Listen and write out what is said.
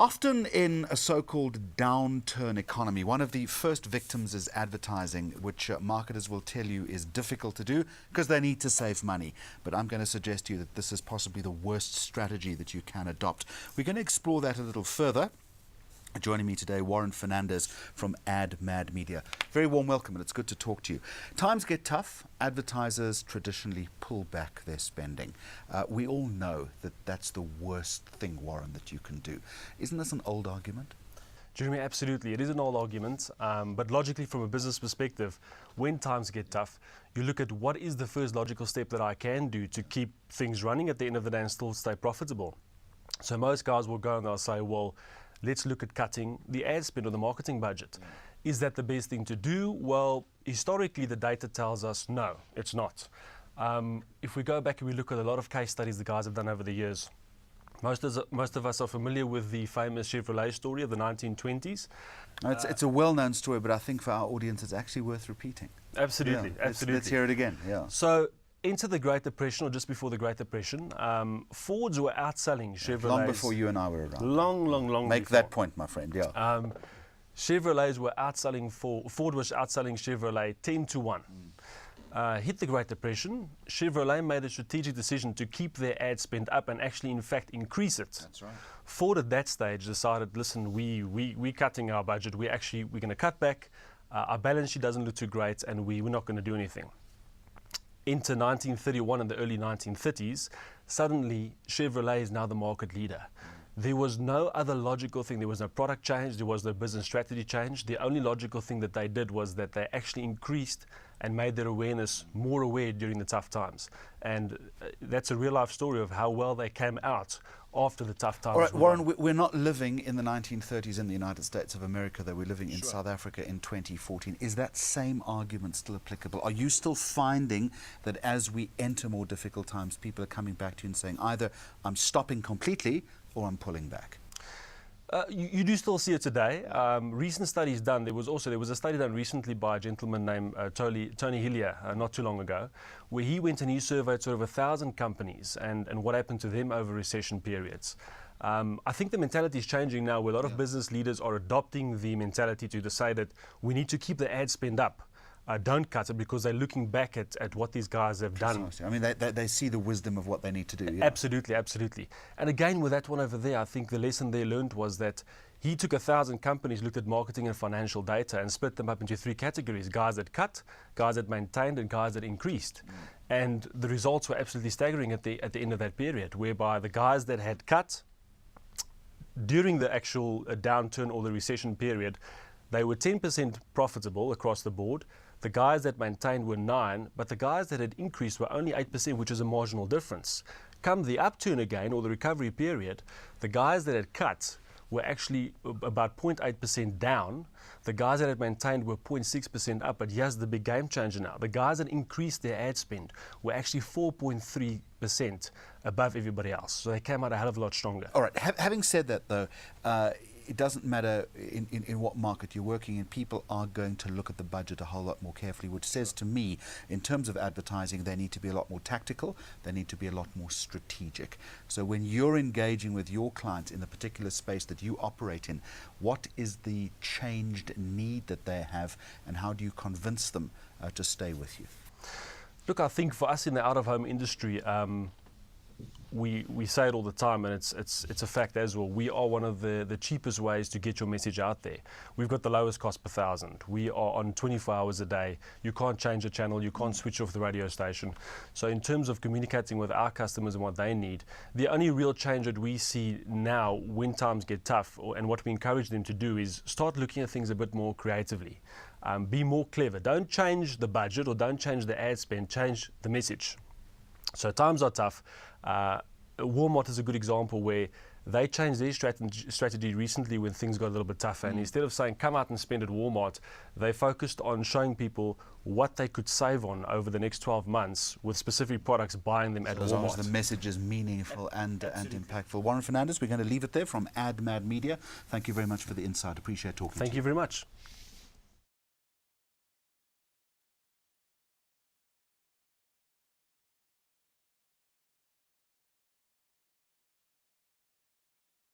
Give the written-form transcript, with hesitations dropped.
Often in a so-called downturn economy, one of the first victims is advertising, which marketers will tell you is difficult to do because they need to save money. But I'm going to suggest to you that this is possibly the worst strategy that you can adopt. We're going to explore that a little further. Joining me today, Warren Fernandes from Admadmedia. Very warm welcome, and it's good to talk to you. Times get tough. Advertisers traditionally pull back their spending. We all know that that's the worst thing, Warren, that you can do. Isn't this an old argument? Jeremy, absolutely. It is an old argument, but logically from a business perspective, when times get tough, you look at what is the first logical step that I can do to keep things running at the end of the day and still stay profitable. So most guys will go and they'll say, well, let's look at cutting the ad spend or the marketing budget. Is that the best thing to do? Well, historically, the data tells us no, it's not. If we go back and we look at a lot of case studies the guys have done over the years, most of us are familiar with the famous Chevrolet story of the 1920s. It's a well-known story, but I think for our audience it's actually worth repeating. Absolutely, yeah, absolutely. Let's hear it again. Yeah. So, into the Great Depression, or just before the Great Depression, Fords were outselling Chevrolets. Long before you and I were around. Long Make before. that point, my friend, yeah. Chevrolets were outselling, Ford was outselling Chevrolet 10 to 1. Hit the Great Depression, Chevrolet made a strategic decision to keep their ad spend up and actually, in fact, increase it. That's right. Ford at that stage decided, listen, we're cutting our budget, we're going to cut back, our balance sheet doesn't look too great, and we're not going to do anything. Into 1931 and the early 1930s, suddenly Chevrolet is now the market leader. There was no other logical thing. There was no product change. There was no business strategy change. The only logical thing that they did was that they actually increased and made their awareness more aware during the tough times. And that's a real life story of how well they came out after the tough times. All right, Warren, we're not living in the 1930s in the United States of America, though we're living in South Africa in 2014. Is that same argument still applicable? Are you still finding that as we enter more difficult times, people are coming back to you and saying either I'm stopping completely or I'm pulling back? You do still see it today. Recent studies done. There was a study done recently by a gentleman named Tony Hillier, not too long ago, where he went and he surveyed sort of 1,000 companies and what happened to them over recession periods. I think the mentality is changing now, where a lot of business leaders are adopting the mentality to say that we need to keep the ad spend up. Don't cut it, because they're looking back at what these guys have done. I mean, they see the wisdom of what they need to do. Yeah. Absolutely, absolutely. And again, with that one over there, I think the lesson they learned was that he took 1,000 companies, looked at marketing and financial data, and split them up into 3 categories: guys that cut, guys that maintained, and guys that increased. And the results were absolutely staggering at the end of that period, whereby the guys that had cut during the actual downturn or the recession period, they were 10% profitable across the board. The guys that maintained were 9%, but the guys that had increased were only 8%, which is a marginal difference. Come the upturn again, or the recovery period, the guys that had cut were actually about 0.8% down. The guys that had maintained were 0.6% up, but here's the big game changer now. The guys that increased their ad spend were actually 4.3% above everybody else. So they came out a hell of a lot stronger. All right, having said that though, it doesn't matter in what market you're working in, people are going to look at the budget a whole lot more carefully, which says to me, in terms of advertising, they need to be a lot more tactical, they need to be a lot more strategic. So when you're engaging with your clients in the particular space that you operate in, what is the changed need that they have, and how do you convince them to stay with you? Look, I think for us in the out-of-home industry, we say it all the time, and it's a fact as well. We are one of the cheapest ways to get your message out there. We've got the lowest cost per thousand. We are on 24 hours a day. You can't change a channel. You can't switch off the radio station. So in terms of communicating with our customers and what they need, the only real change that we see now when times get tough, and what we encourage them to do, is start looking at things a bit more creatively. Be more clever. Don't change the budget or don't change the ad spend. Change the message. So times are tough. Walmart is a good example where they changed their strategy recently when things got a little bit tougher. And instead of saying, come out and spend at Walmart, they focused on showing people what they could save on over the next 12 months with specific products, buying them at Walmart. As long as the message is meaningful and impactful. Warren Fernandes, we're going to leave it there from Admadmedia. Thank you very much for the insight. Appreciate talking to you. Thank you very much.